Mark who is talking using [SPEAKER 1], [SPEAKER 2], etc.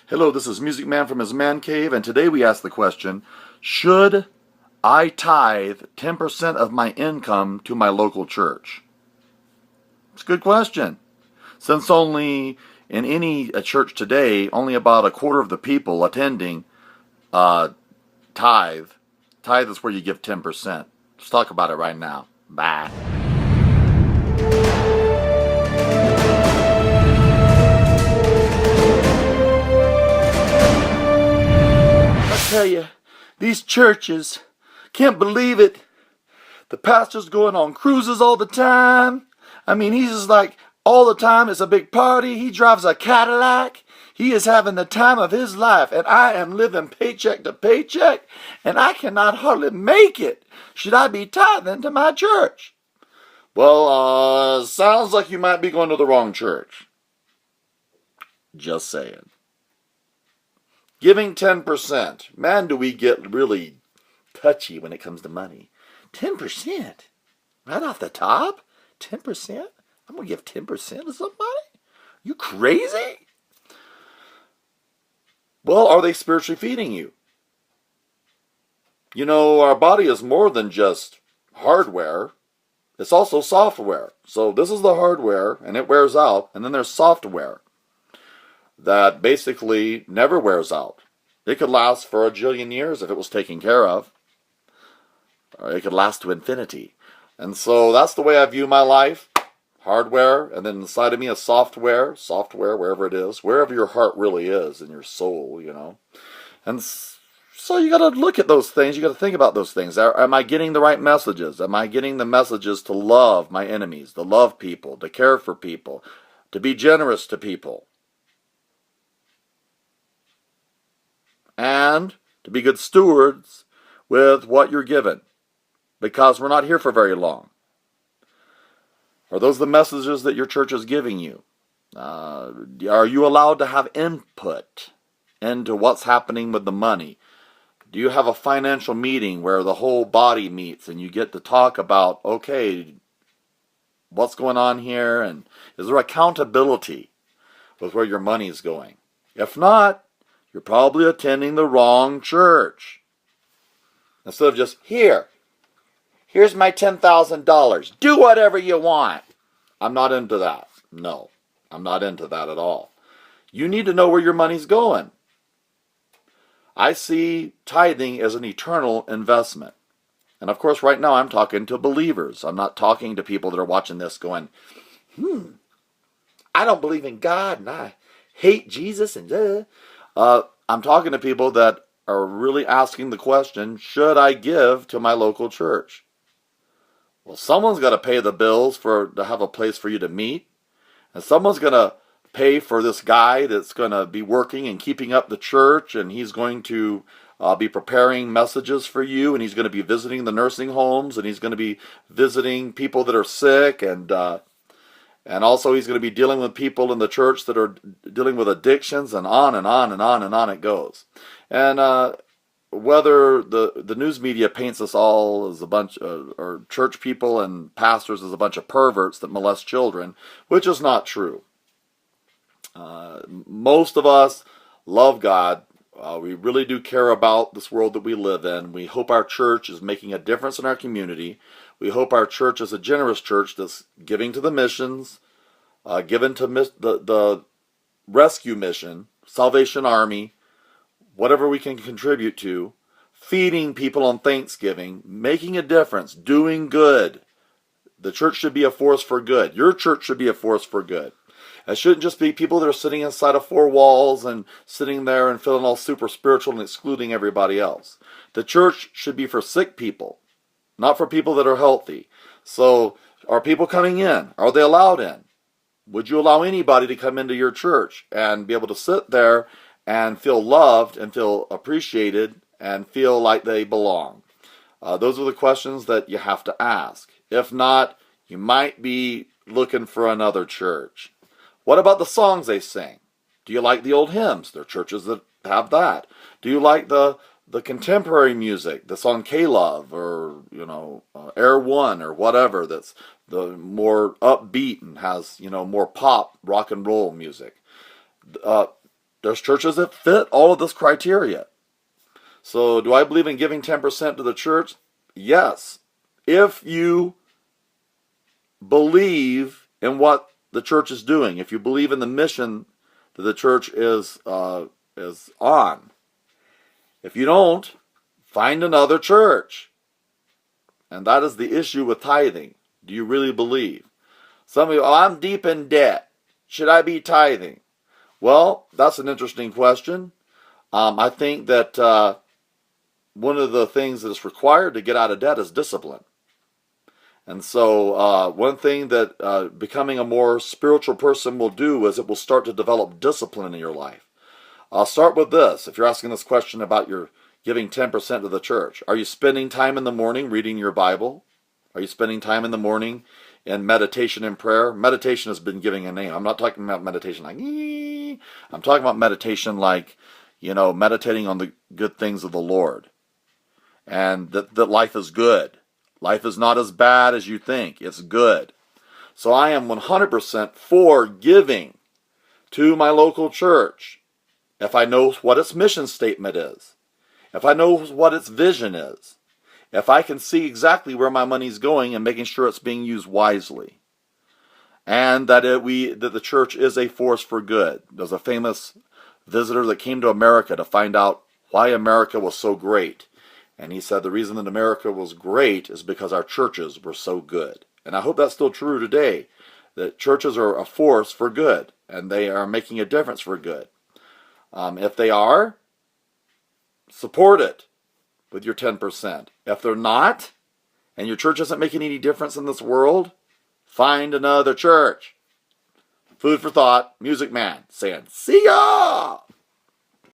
[SPEAKER 1] Hello, this is Music Man from his man cave, and today we ask the question, should I tithe 10% of my income to my local church? It's a good question. Since only in any church today, only about a quarter of the people attending tithe. Tithe is where you give 10%. Let's talk about it right now. Bye. Tell you, these churches, can't believe it. The pastor's going on cruises all the time. I mean, he's just like all the time. It's a big party. He drives a Cadillac. He is having the time of his life, and I am living paycheck to paycheck, and I cannot hardly make it. Should I be tithing to my church? Well, sounds like you might be going to the wrong church. Just saying. Giving 10%. Man, do we get really touchy when it comes to money. 10%? Right off the top? 10%? I'm going to give 10% to somebody? You crazy? Well, are they spiritually feeding you? You know, our body is more than just hardware. It's also software. So this is the hardware, and it wears out. And then there's software that basically never wears out. It could last for a jillion years if it was taken care of. Or it could last to infinity. And so that's the way I view my life. Hardware, and then inside of me is software. Software, wherever it is. Wherever your heart really is in your soul, you know. And so you got to look at those things. You got to think about those things. Am I getting the right messages? Am I getting the messages to love my enemies, to love people, to care for people, to be generous to people? And to be good stewards with what you're given, because we're not here for very long. Are those the messages that your church is giving you? Are you allowed to have input into what's happening with the money? Do you have a financial meeting where the whole body meets and you get to talk about, okay, what's going on here? And is there accountability with where your money is going? If not, you're probably attending the wrong church. Instead of just, here's my $10,000. Do whatever you want. I'm not into that. No, I'm not into that at all. You need to know where your money's going. I see tithing as an eternal investment. And of course, right now I'm talking to believers. I'm not talking to people that are watching this going, I don't believe in God and I hate Jesus and I'm talking to people that are really asking the question, should I give to my local church? Well, someone's got to pay the bills to have a place for you to meet. And someone's going to pay for this guy that's going to be working and keeping up the church. And he's going to be preparing messages for you. And he's going to be visiting the nursing homes. And he's going to be visiting people that are sick. And also he's going to be dealing with people in the church that are dealing with addictions, and on and on and on and on it goes. And whether the news media paints us all as a bunch or church people and pastors as a bunch of perverts that molest children, which is not true. Most of us love God. We really do care about this world that we live in. We hope our church is making a difference in our community. We hope our church is a generous church that's giving to the missions, given to the rescue mission, Salvation Army, whatever we can contribute to, feeding people on Thanksgiving, making a difference, doing good. The church should be a force for good. Your church should be a force for good. It shouldn't just be people that are sitting inside of four walls and sitting there and feeling all super spiritual and excluding everybody else. The church should be for sick people, not for people that are healthy. So, are people coming in? Are they allowed in? Would you allow anybody to come into your church and be able to sit there and feel loved and feel appreciated and feel like they belong? Those are the questions that you have to ask. If not, you might be looking for another church. What about the songs they sing? Do you like the old hymns? There are churches that have that. Do you like the contemporary music that's on K-Love or, Air One or whatever that's the more upbeat and has, more pop, rock and roll music? there's churches that fit all of this criteria. So do I believe in giving 10% to the church? Yes. If you believe in what the church is doing, if you believe in the mission that the church is on. If you don't, find another church. And that is the issue with tithing. Do you really believe? Some of you, I'm deep in debt. Should I be tithing? Well, that's an interesting question. I think that one of the things that is required to get out of debt is discipline. And so one thing that becoming a more spiritual person will do is it will start to develop discipline in your life. I'll start with this. If you're asking this question about your giving 10% to the church, are you spending time in the morning reading your Bible? Are you spending time in the morning in meditation and prayer? Meditation has been giving a name. I'm not talking about meditation like, I'm talking about meditation like, meditating on the good things of the Lord. And that life is good. Life is not as bad as you think. It's good. So I am 100% for giving to my local church if I know what its mission statement is, if I know what its vision is, if I can see exactly where my money's going and making sure it's being used wisely, and that the church is a force for good. There's a famous visitor that came to America to find out why America was so great. And he said the reason that America was great is because our churches were so good. And I hope that's still true today, that churches are a force for good, and they are making a difference for good. If they are, support it with your 10%. If they're not, and your church isn't making any difference in this world, find another church. Food for thought, Music Man saying, see ya!